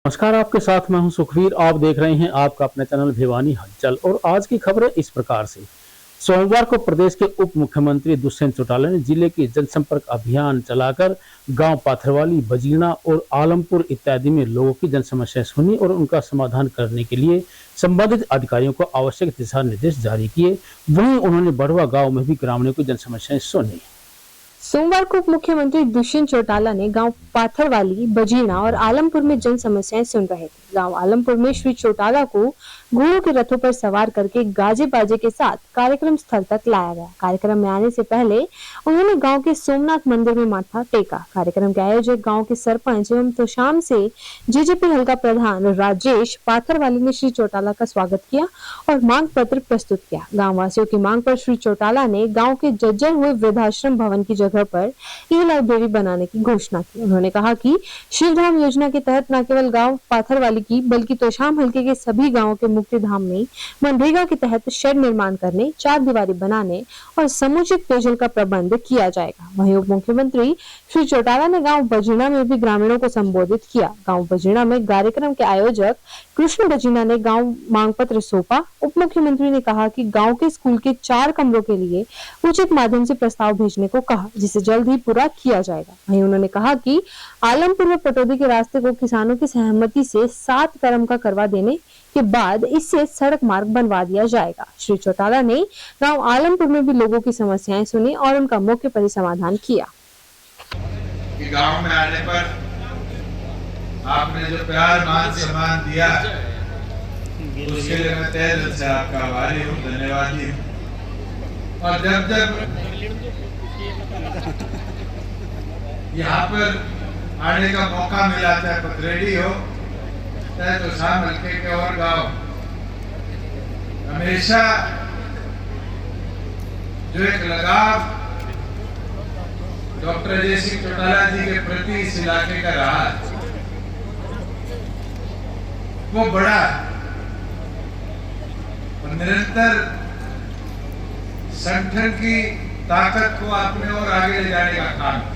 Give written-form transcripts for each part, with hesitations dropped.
नमस्कार, आपके साथ मैं हूं सुखवीर। आप देख रहे हैं आपका अपना चैनल भिवानी हलचल। और आज की खबरें इस प्रकार से। सोमवार को प्रदेश के उप मुख्यमंत्री दुष्यंत चौटाला ने जिले के जनसंपर्क अभियान चलाकर गांव पाथरवाली, बजीणा और आलमपुर इत्यादि में लोगों की जन समस्याएं सुनी और उनका समाधान करने के लिए संबंधित अधिकारियों को आवश्यक दिशा निर्देश जारी किए। वहीं उन्होंने बड़वा गांव में भी ग्रामीणों की जन समस्याएं सुनी। सोमवार को उप मुख्यमंत्री दुष्यंत चौटाला ने गांव पाथरवाली, बजीणा और आलमपुर में जन समस्याएं सुन रहे थे। गांव आलमपुर में श्री चौटाला को घोड़ों के रथों पर सवार करके गाजे बाजे के साथ कार्यक्रम स्थल तक लाया गया। कार्यक्रम में आने से पहले उन्होंने गांव के सोमनाथ मंदिर में माथा टेका। कार्यक्रम के आयोजक गांव के सरपंच एवं तोशाम से जेजेपी हल्का प्रधान राजेश पाथरवाली ने श्री चौटाला का स्वागत किया और मांग पत्र प्रस्तुत किया। गाँव वासियों की मांग पर श्री चौटाला ने गाँव के जर्जर हुए वृद्धाश्रम भवन की जगह पर ई लाइब्रेरी बनाने की घोषणा की। उन्होंने कहा कि शिवधाम योजना के तहत न केवल गांव पाथरवाली की बल्कि तोशाम हल्के के सभी गांवों के मुक्ति धाम में मनरेगा के तहत शेड निर्माण करने, चार दीवारी बनाने और समुचित पेयजल का प्रबंध किया जाएगा। वहीं उप मुख्यमंत्री श्री चौटाला ने गांव बजीणा में भी ग्रामीणों को संबोधित किया। गांव बजीणा में कार्यक्रम के आयोजक कृष्ण बजीणा ने गांव मांग पत्र सौंपा। उप मुख्यमंत्री ने कहा कि गांव के स्कूल के 4 कमरों के लिए उचित माध्यम से प्रस्ताव भेजने को कहा, जिसे जल्द ही पूरा किया जाएगा। वहीं उन्होंने कहा कि आलमपुर में पटौदी के रास्ते को किसानों की सहमति से 7 करम का करवा देने के बाद इससे सड़क मार्ग बनवा दिया जाएगा। श्री चौटाला ने गांव आलमपुर में भी लोगों की समस्याएं सुनी और उनका मौके पर ही समाधान किया। गांव में आने पर आपने जो प्यार मान सम्मान दिया उसके लिए मैं तहे दिल से आपका आभारी हूँ, धन्यवादी हूँ। और जब यहाँ पर आने का मौका मिला, चाहे पथरेडी हो चाहे तोशाम हल्के के और गांव, हमेशा जो एक लगाव डॉक्टर अजय सिंह चौटाला जी के प्रति इस इलाके का रहा वो बड़ा और निरंतर संगठन की ताकत को आपने और आगे ले जाने का काम किया।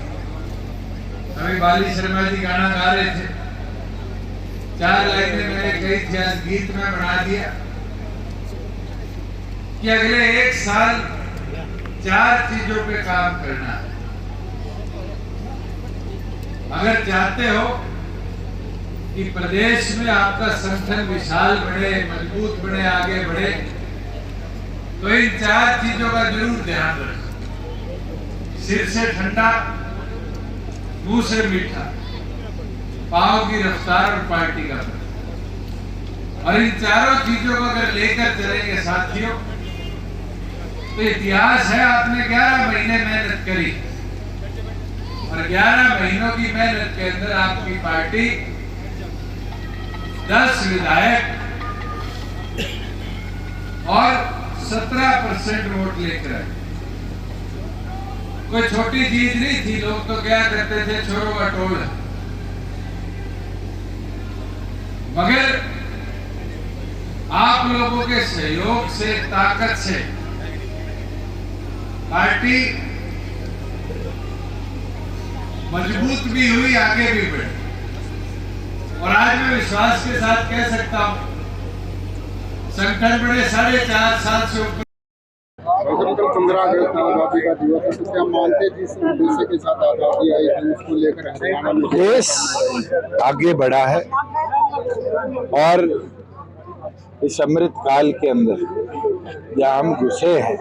अभी बाली शर्मा जी गाना गा रहे थे, 4 लाइनें मैंने कही थी, आज गीत में बना दिया कि अगले 1 साल 4 चीजों पे काम करना है। अगर चाहते हो कि प्रदेश में आपका संगठन विशाल बढ़े, मजबूत बने, आगे बढ़े, तो इन 4 चीजों का जरूर ध्यान रखें। सिर से ठंडा, मुंह से मीठा, पांव की रफ्तार और पार्टी का बल। और इन चारों चीजों को अगर लेकर चलेंगे साथियों, तो इतिहास है आपने 11 महीने मेहनत करी और 11 महीनों की मेहनत के अंदर आपकी पार्टी 10 विधायक और 17% वोट लेकर आई। कोई छोटी चीज नहीं थी। लोग तो क्या करते थे, छोरों का टोल है। मगर आप लोगों के सहयोग से, ताकत से पार्टी मजबूत भी हुई, आगे भी बढ़ी। और आज मैं विश्वास के साथ कह सकता हूं, संगठन बड़े 4.5 साल से ऊपर 15 अगस्त आजादी का दिवस है, तो क्या मानते जिस उद्देश्य के साथ आजादी आई थी उसको लेकर हरियाणा में देश आगे बढ़ा है और इस अमृत काल के अंदर जहाँ हम घुसे हैं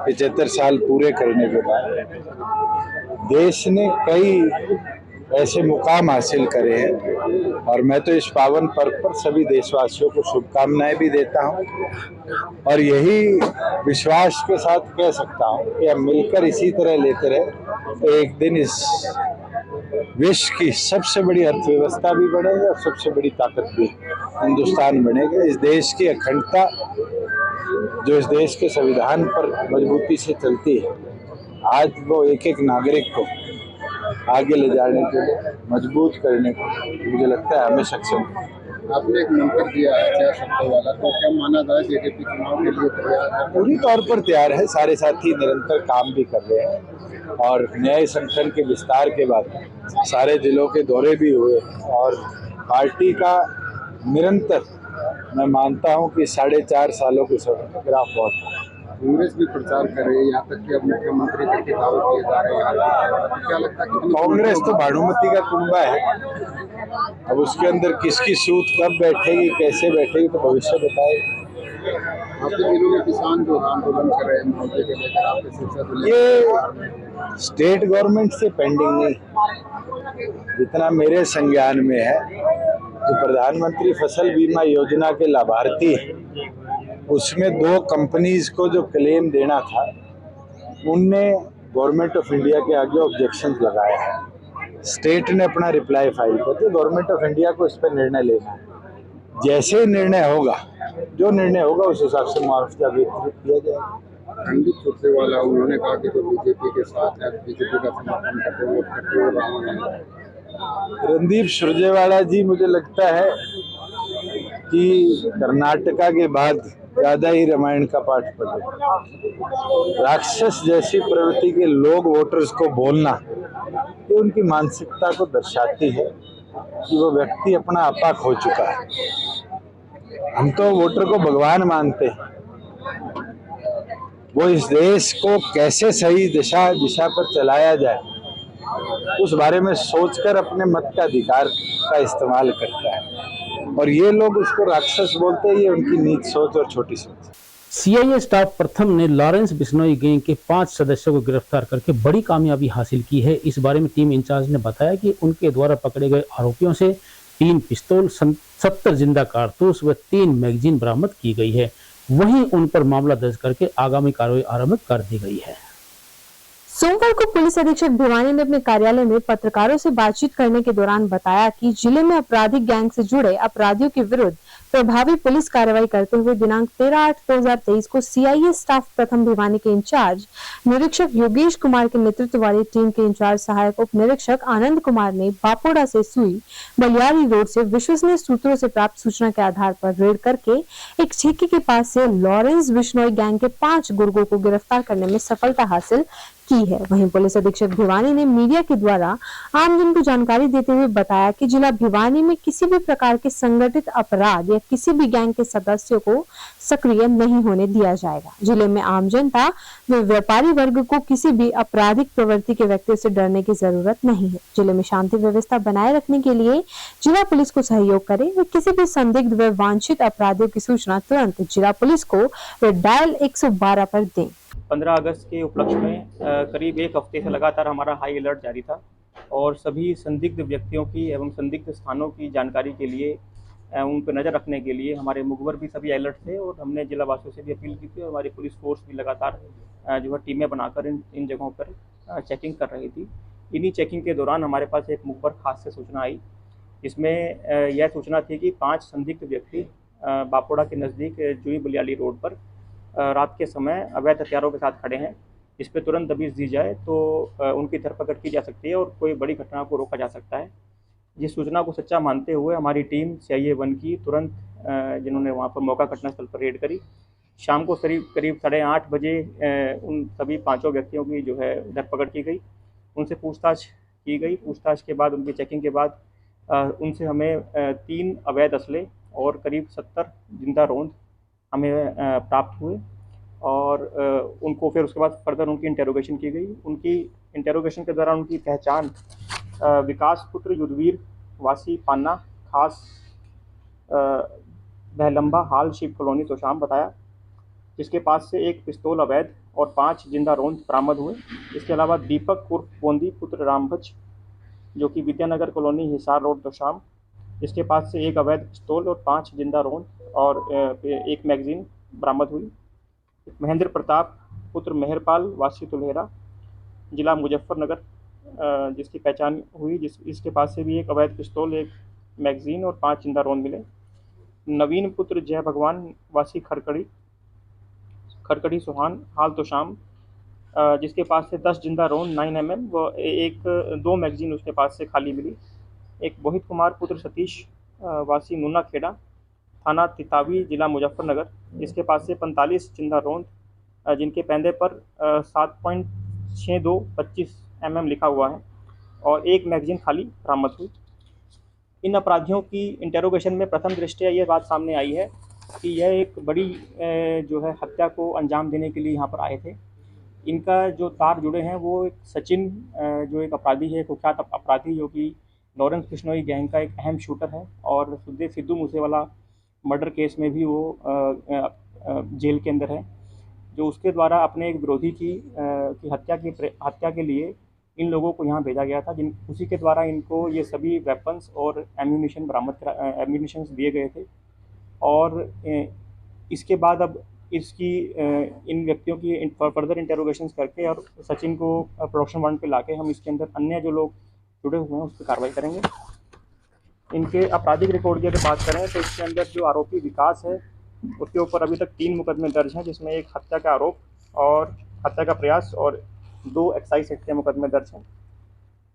75 साल पूरे करने के बाद, देश ने कई ऐसे मुकाम हासिल करे हैं और मैं तो इस पावन पर्व पर सभी देशवासियों को शुभकामनाएं भी देता हूं और यही विश्वास के साथ कह सकता हूं कि हम मिलकर इसी तरह लेते रहे तो एक दिन इस विश्व की सबसे बड़ी अर्थव्यवस्था भी बढ़ेगी और सबसे बड़ी ताकत भी हिंदुस्तान बनेगा। इस देश की अखंडता जो इस देश के संविधान पर मजबूती से चलती है, आज वो एक नागरिक को आगे ले जाने के लिए, मजबूत करने को मुझे लगता है हमें सक्षम है। आपने एक मंत्र दिया है 4 शब्दों वाला, तो क्या माना जाए जेजेपी चुनाव के लिए तैयार है? पूरी तौर पर तैयार है। सारे साथी निरंतर काम भी कर रहे हैं और नए संगठन के विस्तार के बाद सारे जिलों के दौरे भी हुए और पार्टी का निरंतर मैं मानता हूं कि 4.5 सालों के समय में ग्राफ बहुत है। कांग्रेस भी प्रचार कर रही है, यहाँ तक कि अब मुख्यमंत्री के खिताब किए जा रहे हैं। क्या लगता है कि कांग्रेस तो भानुमति का कुंबा है, अब उसके अंदर किसकी सूत कब बैठेगी, कैसे बैठेगी तो भविष्य बताएगा। आपके जिलों में किसान जो आंदोलन कर रहे हैं मुद्दे को लेकर, आपके शिक्षा को ये लेकर स्टेट गवर्नमेंट से पेंडिंग नहीं, जितना मेरे संज्ञान में है, जो प्रधानमंत्री फसल बीमा योजना के लाभार्थी हैं, उसमें 2 कंपनीज को जो क्लेम देना था, उनने गवर्नमेंट ऑफ इंडिया के आगे ऑब्जेक्शन लगाया है। स्टेट ने अपना रिप्लाई फाइल कर दिया, गवर्नमेंट ऑफ इंडिया को इस पर निर्णय लेना है। जैसे निर्णय होगा, जो निर्णय होगा उस हिसाब से मुआवजा वितरित किया जाएगा। रणदीप सुरजेवाला उन्होंने कहा कि जो बीजेपी के साथ है, बीजेपी का समर्थन करते हुए रणदीप सुरजेवाला जी, मुझे लगता है कि कर्नाटका के बाद ज्यादा ही रामायण का पाठ पढ़े। राक्षस जैसी प्रवृत्ति के लोग वोटर्स को बोलना, ये उनकी मानसिकता को दर्शाती है कि वो व्यक्ति अपना आपा खो चुका है। हम तो वोटर को भगवान मानते हैं, वो इस देश को कैसे सही दिशा पर चलाया जाए उस बारे में सोचकर अपने मत का अधिकार का इस्तेमाल करता है, और ये लोग उसको राक्षस बोलते हैं। ये उनकी नीच सोच और छोटी सोच। सीआईए स्टाफ प्रथम ने लॉरेंस बिश्नोई गैंग के 5 सदस्यों को गिरफ्तार करके बड़ी कामयाबी हासिल की है। इस बारे में टीम इंचार्ज ने बताया कि उनके द्वारा पकड़े गए आरोपियों से 3 पिस्तौल, 70 जिंदा कारतूस व 3 मैगजीन बरामद की गई है। वहीं उन पर मामला दर्ज करके आगामी कार्रवाई आरंभ कर दी गई है। सोमवार को पुलिस अधीक्षक भिवानी ने अपने कार्यालय में पत्रकारों से बातचीत करने के दौरान बताया कि जिले में आपराधिक गैंग से जुड़े अपराधियों के विरुद्ध प्रभावी पुलिस कार्रवाई करते हुए दिनांक 13/8/2023 को सीआईए स्टाफ प्रथम भिवानी के इंचार्ज निरीक्षक योगेश कुमार के नेतृत्व वाली टीम के इंचार्ज सहायक उप निरीक्षक आनंद कुमार ने बापोड़ा से सुई बलियारी रोड से विश्वसनीय सूत्रों से प्राप्त सूचना के आधार पर रेड करके एक ठेके के पास से लॉरेंस बिश्नोई गैंग के 5 गुर्गों को गिरफ्तार करने में सफलता हासिल की है। वहीं पुलिस अधीक्षक भिवानी ने मीडिया के द्वारा आमजन को जानकारी देते हुए बताया कि जिला भिवानी में किसी भी प्रकार के संगठित अपराध या किसी भी गैंग के सदस्यों को सक्रिय नहीं होने दिया जाएगा। जिले में आम जनता व व्यापारी वर्ग को किसी भी आपराधिक प्रवृत्ति के व्यक्ति से डरने की जरूरत नहीं है। जिले में शांति व्यवस्था बनाए रखने के लिए जिला पुलिस को सहयोग करे व किसी भी संदिग्ध व वांछित अपराधियों की सूचना तुरंत जिला पुलिस को डायल 112 पर दें। 15 अगस्त के उपलक्ष्य में करीब 1 हफ्ते से लगातार हमारा हाई अलर्ट जारी था और सभी संदिग्ध व्यक्तियों की एवं संदिग्ध स्थानों की जानकारी के लिए उन पर नज़र रखने के लिए हमारे मुखबर भी सभी अलर्ट थे और हमने जिला वासियों से भी अपील की थी और हमारी पुलिस फोर्स भी लगातार जो है टीमें बनाकर इन जगहों पर चेकिंग कर रही थी। इन्हीं चेकिंग के दौरान हमारे पास एक मुखबर खास से सूचना आई, जिसमें यह सूचना थी कि 5 संदिग्ध व्यक्ति बापोड़ा के नज़दीक जुई बलियाली रोड पर रात के समय अवैध हथियारों के साथ खड़े हैं। इस पर तुरंत दबिश दी जाए तो उनकी धरपकड़ की जा सकती है और कोई बड़ी घटना को रोका जा सकता है। जिस सूचना को सच्चा मानते हुए हमारी टीम सीआईए 1 की तुरंत जिन्होंने वहां पर मौका घटनास्थल पर रेड करी, शाम को करीब 8:30 बजे उन सभी 5 व्यक्तियों की जो है धरपकड़ की गई। उनसे पूछताछ की गई। पूछताछ के बाद उनकी चेकिंग के बाद उनसे हमें 3 अवैध असले और करीब 70 जिंदा रोंद हमें प्राप्त हुए और उनको फिर उसके बाद फर्दर उनकी इंटेरोगेशन की गई। उनकी इंटेरोगेशन के दौरान उनकी पहचान विकास पुत्र युद्धवीर वासी पान्ना खास बहलंबा हाल शिव कॉलोनी तोशाम बताया, जिसके पास से 1 पिस्तौल अवैध और 5 जिंदा रोंद बरामद हुए। इसके अलावा दीपक उर्फ बोंदी पुत्र रामभज जो कि विद्यानगर कॉलोनी हिसार रोड तोशाम, इसके पास से 1 अवैध पिस्तौल और 5 जिंदा रोंद और 1 मैगजीन बरामद हुई। महेंद्र प्रताप पुत्र मेहरपाल वासी तुल्हेरा जिला मुजफ्फरनगर जिसकी पहचान हुई, इसके पास से भी 1 अवैध पिस्तौल, 1 मैगजीन और 5 जिंदा रोंद मिले। नवीन पुत्र जय भगवान वासी खरकड़ी सुहान हाल तोशाम जिसके पास से 10 जिंदा रोंद 9mm व 2 मैगजीन उसके पास से खाली मिली। एक मोहित कुमार पुत्र सतीश वासी नूना खेड़ा थाना तितावी जिला मुजफ्फरनगर, इसके पास से 45 जिंदा रोंद जिनके पैंदे पर 7.6225 mm लिखा हुआ है और 1 मैगजीन खाली बरामद हुई। इन अपराधियों की इंटेरोगेशन में प्रथम दृष्टया ये बात सामने आई है कि यह एक बड़ी जो है हत्या को अंजाम देने के लिए यहाँ पर आए थे। इनका जो तार जुड़े हैं वो एक सचिन जो एक अपराधी है, कुख्यात अपराधी, जो कि लॉरेंस बिश्नोई गैंग का एक अहम शूटर है और सिद्धू मूसेवाला मर्डर केस में भी वो जेल के अंदर है, जो उसके द्वारा अपने एक विरोधी की हत्या के लिए इन लोगों को यहाँ भेजा गया था, उसी के द्वारा इनको ये सभी वेपन्स और एम्यूनिशन दिए गए थे। और इसके बाद अब इसकी इन व्यक्तियों की फर्दर इंटेरोगेशंस करके और सचिन को प्रोडक्शन वारंट पे लाके हम इसके अंदर अन्य जो लोग जुड़े हुए हैं उस पर कार्रवाई करेंगे। इनके आपराधिक रिकॉर्ड की अगर बात करें तो इसके अंदर जो आरोपी विकास है उसके ऊपर अभी तक 3 मुकदमे दर्ज हैं, जिसमें एक हत्या का आरोप और हत्या का प्रयास और 2 एक्साइज एक्ट के मुकदमे दर्ज हैं।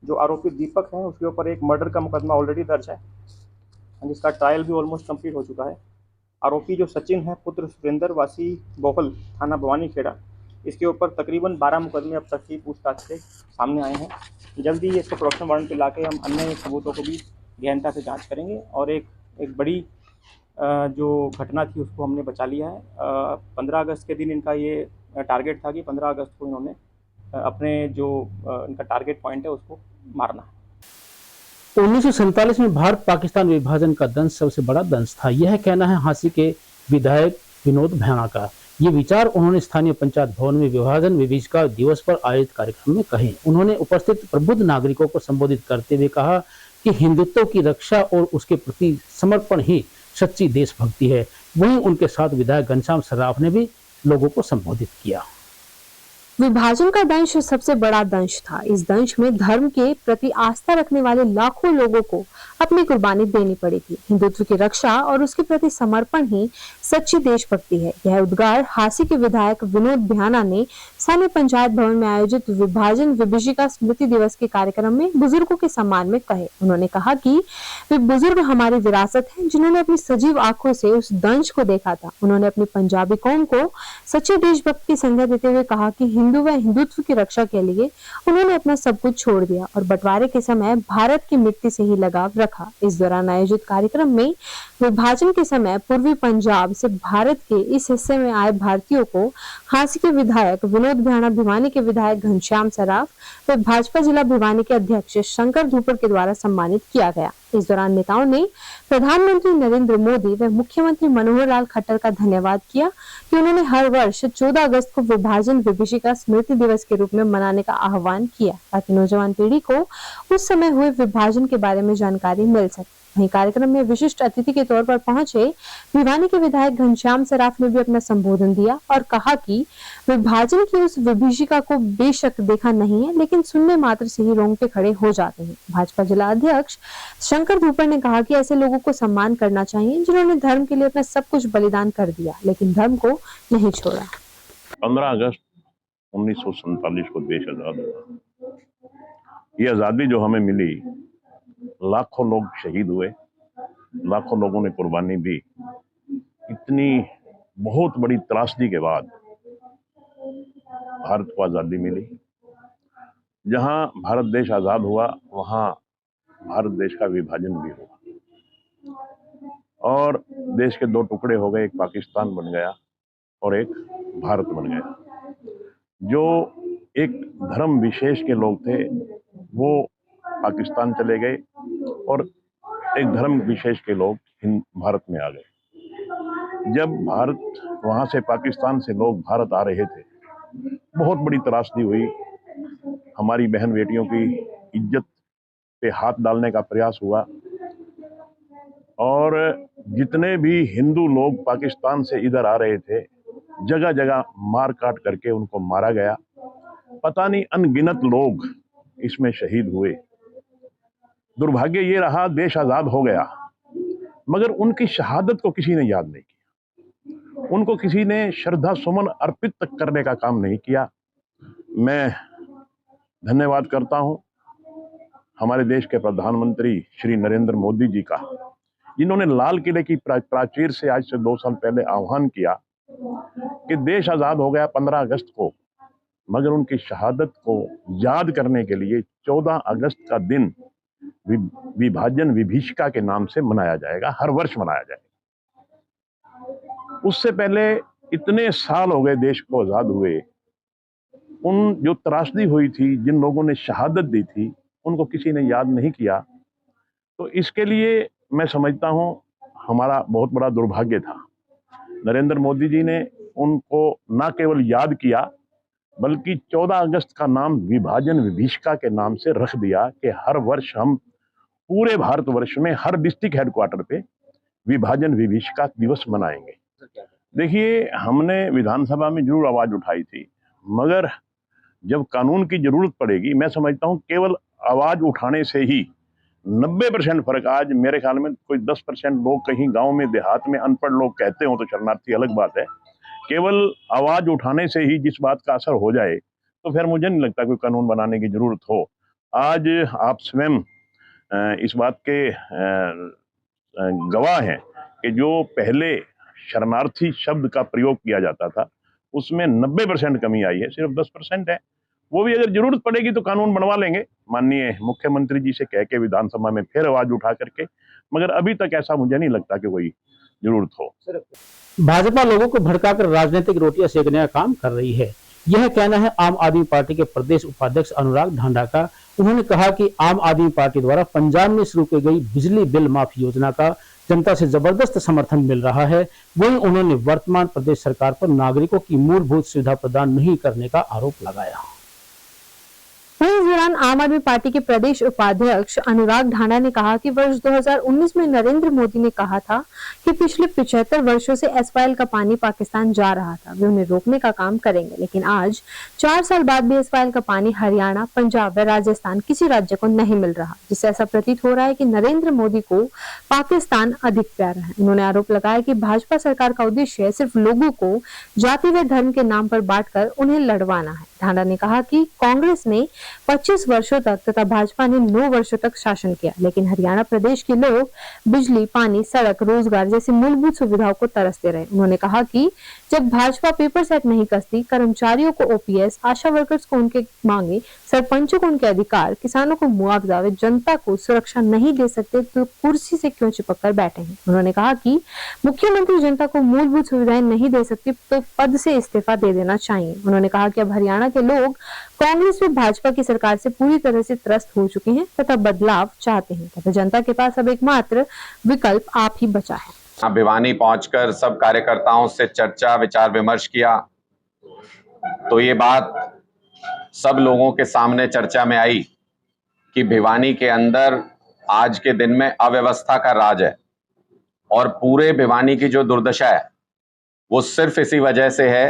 जो आरोपी दीपक है उसके ऊपर एक मर्डर का मुकदमा ऑलरेडी दर्ज है, जिसका ट्रायल भी ऑलमोस्ट कंप्लीट हो चुका है। आरोपी जो सचिन है, पुत्र सुरेंद्र वासी बोहल, थाना भवानी खेड़ा, इसके ऊपर तकरीबन 12 मुकदमे अब तक की पूछताछ से सामने आए हैं। जल्दी ही इसको प्रोडक्शन वारंट पे लाके हम अन्य सबूतों को भी गहनता से जांच करेंगे और एक बड़ी जो घटना थी उसको हमने बचा लिया है। 15 अगस्त के दिन इनका ये टारगेट था कि 15 अगस्त को इन्होंने अपने जो इनका टारगेट पॉइंट है उसको मारना है। 1947 में भारत पाकिस्तान विभाजन का दंश सबसे बड़ा दंश था, यह कहना है हांसी के विधायक विनोद भैणा का। ये विचार उन्होंने स्थानीय पंचायत भवन में विभाजन विभीषिका दिवस पर आयोजित कार्यक्रम में कहे। उन्होंने उपस्थित प्रबुद्ध नागरिकों को संबोधित करते हुए कहा कि हिंदुत्व की रक्षा और उसके प्रति समर्पण ही सच्ची देशभक्ति है। वहीं उनके साथ विधायक घनश्याम सर्राफ ने भी लोगों को संबोधित किया। विभाजन का दंश सबसे बड़ा दंश था। इस दंश में धर्म के प्रति आस्था रखने वाले लाखों लोगों को अपनी कुर्बानी देनी पड़ी थी। हिंदुत्व की रक्षा और उसके प्रति समर्पण ही सच्ची देशभक्ति है। यह उद्गार हांसी के विधायक विनोद भैणा ने स्थानीय पंचायत भवन में आयोजित विभाजन विभीषिका स्मृति दिवस के कार्यक्रम में बुजुर्गों के सम्मान में कहे। उन्होंने कहा कि वे बुजुर्ग हमारी विरासत है, जिन्होंने अपनी सजीव आंखों से उस दंश को देखा था। उन्होंने अपनी पंजाबी कौम को सच्ची देशभक्ति की संज्ञा देते हुए कहा कि हिंदू व हिंदुत्व की रक्षा के लिए उन्होंने अपना सब कुछ छोड़ दिया और बंटवारे के समय भारत की मिट्टी से ही लगाव रखा। इस दौरान आयोजित कार्यक्रम में विभाजन के समय पूर्वी पंजाब से भारत के इस हिस्से में आए भारतीयों को हांसी के विधायक विनोद भैणा, भिवानी के विधायक घनश्याम सर्राफ व भाजपा जिला भिवानी के अध्यक्ष शंकर धूपर के द्वारा सम्मानित किया गया। इस दौरान नेताओं ने प्रधानमंत्री नरेंद्र मोदी व मुख्यमंत्री मनोहर लाल खट्टर का धन्यवाद किया कि उन्होंने हर वर्ष 14 अगस्त को विभाजन विभीषिका स्मृति दिवस के रूप में मनाने का आह्वान किया, ताकि नौजवान पीढ़ी को उस समय हुए विभाजन के बारे में जानकारी मिल सके। वहीं कार्यक्रम में विशिष्ट अतिथि के तौर पर पहुंचे भिवानी के विधायक घनश्याम सर्राफ ने भी अपना संबोधन दिया और कहा कि विभाजन की उस विभीषिका को बेशक देखा नहीं है, लेकिन सुनने मात्र से ही रोंगटे खड़े हो जाते हैं। भाजपा जिला अध्यक्ष शंकर धूपर ने कहा कि ऐसे लोगों को सम्मान करना चाहिए जिन्होंने धर्म के लिए अपना सब कुछ बलिदान कर दिया, लेकिन धर्म को नहीं छोड़ा। 15 अगस्त 1947 को देश आजाद हुआ। ये आजादी जो हमें मिली, लाखों लोग शहीद हुए, लाखों लोगों ने कुर्बानी दी। इतनी बहुत बड़ी त्रासदी के बाद भारत को आजादी मिली। जहां भारत देश आजाद हुआ वहां भारत देश का विभाजन भी हुआ और देश के 2 टुकड़े हो गए, एक पाकिस्तान बन गया और एक भारत बन गया। जो एक धर्म विशेष के लोग थे वो पाकिस्तान चले गए और एक धर्म विशेष के लोग भारत में आ गए। जब भारत वहां से पाकिस्तान से लोग भारत आ रहे थे, बहुत बड़ी त्रासदी हुई। हमारी बहन बेटियों की इज्जत पे हाथ डालने का प्रयास हुआ और जितने भी हिंदू लोग पाकिस्तान से इधर आ रहे थे, जगह जगह मार काट करके उनको मारा गया। पता नहीं अनगिनत लोग इसमें शहीद हुए। दुर्भाग्य ये रहा, देश आजाद हो गया मगर उनकी शहादत को किसी ने याद नहीं किया, उनको किसी ने श्रद्धा सुमन अर्पित तक करने का काम नहीं किया। मैं धन्यवाद करता हूं हमारे देश के प्रधानमंत्री श्री नरेंद्र मोदी जी का, जिन्होंने लाल किले की प्राचीर से आज से 2 साल पहले आह्वान किया कि देश आजाद हो गया 15 अगस्त को, मगर उनकी शहादत को याद करने के लिए 14 अगस्त का दिन विभाजन विभीषिका के नाम से मनाया जाएगा, हर वर्ष मनाया जाएगा। उससे पहले इतने साल हो गए देश को आजाद हुए, उन जो त्रासदी हुई थी, जिन लोगों ने शहादत दी थी, उनको किसी ने याद नहीं किया। तो इसके लिए मैं समझता हूं हमारा बहुत बड़ा दुर्भाग्य था। नरेंद्र मोदी जी ने उनको न केवल याद किया, बल्कि 14 अगस्त का नाम विभाजन विभीषिका के नाम से रख दिया कि हर वर्ष हम पूरे भारतवर्ष में हर डिस्ट्रिक्ट हेडक्वार्टर पे विभाजन विभीषिका दिवस मनाएंगे। देखिए, हमने विधानसभा में जरूर आवाज उठाई थी, मगर जब कानून की जरूरत पड़ेगी, मैं समझता हूं केवल आवाज उठाने से ही 90% फर्क, आज मेरे ख्याल में कोई 10% लोग कहीं गांव में देहात में अनपढ़ लोग कहते हो तो शरणार्थी अलग बात है, केवल आवाज उठाने से ही जिस बात का असर हो जाए तो फिर मुझे नहीं लगता कोई कानून बनाने की जरूरत हो। आज आप स्वयं इस बात के गवाह हैं कि जो पहले शरणार्थी शब्द का प्रयोग किया जाता था उसमें 90% कमी आई है, सिर्फ 10% है। वो भी अगर जरूरत पड़ेगी तो कानून बनवा लेंगे, माननीय मुख्यमंत्री जी से कह के विधानसभा में फिर आवाज उठा करके, मगर अभी तक ऐसा मुझे नहीं लगता कि कोई जरूरत हो। भाजपा लोगों को भड़काकर राजनीतिक रोटियां सेकने का काम कर रही है, यह कहना है आम आदमी पार्टी के प्रदेश उपाध्यक्ष अनुराग ढांडा का। उन्होंने कहा कि आम आदमी पार्टी द्वारा पंजाब में शुरू की गई बिजली बिल माफी योजना का जनता से जबरदस्त समर्थन मिल रहा है। वहीं उन्होंने वर्तमान प्रदेश सरकार पर नागरिकों की मूलभूत सुविधा प्रदान नहीं करने का आरोप लगाया। इस दौरान आम आदमी पार्टी के प्रदेश उपाध्यक्ष अनुराग ढांडा ने कहा कि वर्ष 2019 में नरेंद्र मोदी ने कहा था कि पिछले 75 वर्षों से एसवाईएल का पानी पाकिस्तान जा रहा था, वे उन्हें रोकने का काम करेंगे। लेकिन आज 4 साल बाद भी एसवाईएल का पानी हरियाणा, पंजाब व राजस्थान किसी राज्य को नहीं मिल रहा, जिससे ऐसा प्रतीत हो रहा है कि नरेंद्र मोदी को पाकिस्तान अधिक प्यारा है। उन्होंने आरोप लगाया कि भाजपा सरकार का उद्देश्य सिर्फ लोगों को जाति व धर्म के नाम पर बांटकर उन्हें लड़वाना है। ढांडा ने कहा कि कांग्रेस ने 25 वर्षों तक तथा भाजपा ने 9 वर्षों तक शासन किया, लेकिन हरियाणा प्रदेश के लोग बिजली, पानी, सड़क, रोजगार जैसी मूलभूत सुविधाओं को तरसते रहे। उन्होंने कहा कि जब भाजपा पेपर सेट नहीं कसती, कर्मचारियों को ओपीएस, आशा वर्कर्स को उनके मांगे, सरपंचों को उनके अधिकार, किसानों को मुआवजा व जनता को सुरक्षा नहीं दे सकते तो कुर्सी से क्यों चिपक कर बैठे हैं। उन्होंने कहा कि मुख्यमंत्री जनता को मूलभूत सुविधाएं नहीं दे सकती तो पद से इस्तीफा दे देना चाहिए। उन्होंने कहा कि अब हरियाणा के लोग कांग्रेस व भाजपा की सरकार से पूरी तरह से त्रस्त हो चुके हैं तथा बदलाव चाहते हैं तथा जनता के पास अब एकमात्र विकल्प आप ही बचा है। भिवानी पहुंचकर सब कार्यकर्ताओं से चर्चा, विचार विमर्श किया तो ये बात सब लोगों के सामने चर्चा में आई कि भिवानी के अंदर आज के दिन में अव्यवस्था का राज है और पूरे भिवानी की जो दुर्दशा है वो सिर्फ इसी वजह से है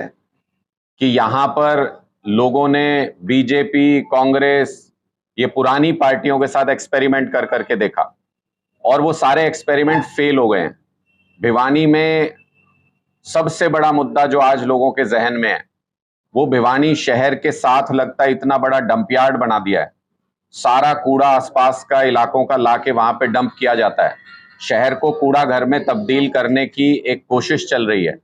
कि यहाँ पर लोगों ने बीजेपी, कांग्रेस, ये पुरानी पार्टियों के साथ एक्सपेरिमेंट कर करके देखा और वो सारे एक्सपेरिमेंट फेल हो गए हैं। भिवानी में सबसे बड़ा मुद्दा जो आज लोगों के जहन में है वो भिवानी शहर के साथ लगता इतना बड़ा डंप यार्ड बना दिया है। सारा कूड़ा आसपास का इलाकों का लाके वहां पे डंप किया जाता है। शहर को कूड़ा घर में तब्दील करने की एक कोशिश चल रही है।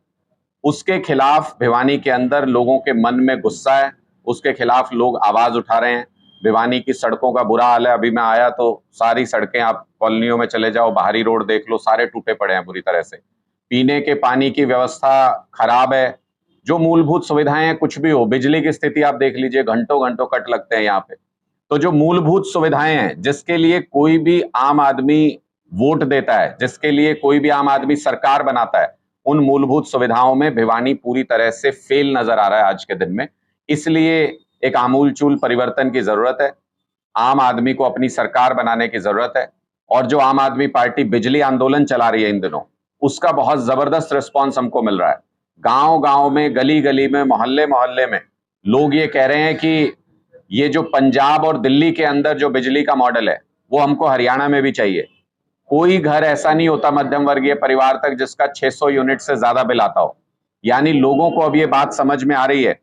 उसके खिलाफ भिवानी के अंदर लोगों के मन में गुस्सा है, उसके खिलाफ लोग आवाज उठा रहे हैं। भिवानी की सड़कों का बुरा हाल है। अभी मैं आया तो सारी सड़कें, आप कॉलोनियों में चले जाओ, बाहरी रोड देख लो, सारे टूटे पड़े हैं बुरी तरह से। पीने के पानी की व्यवस्था खराब है। जो मूलभूत सुविधाएं हैं, कुछ भी हो, बिजली की स्थिति आप देख लीजिए, घंटों घंटों कट लगते हैं यहाँ पे। तो जो मूलभूत सुविधाएं हैं, जिसके लिए कोई भी आम आदमी वोट देता है, जिसके लिए कोई भी आम आदमी सरकार बनाता है, उन मूलभूत सुविधाओं में भिवानी पूरी तरह से फेल नजर आ रहा है आज के दिन में। इसलिए एक आमूलचूल परिवर्तन की जरूरत है। आम आदमी को अपनी सरकार बनाने की जरूरत है। और जो आम आदमी पार्टी बिजली आंदोलन चला रही है इन दिनों, उसका बहुत जबरदस्त रिस्पॉन्स हमको मिल रहा है। गांव गांव में, गली गली में, मोहल्ले मोहल्ले में लोग ये कह रहे हैं कि ये जो पंजाब और दिल्ली के अंदर जो बिजली का मॉडल है वो हमको हरियाणा में भी चाहिए। कोई घर ऐसा नहीं होता मध्यम वर्गीय परिवार तक जिसका 600 यूनिट से ज्यादा बिल आता हो। यानी लोगों को अब ये बात समझ में आ रही है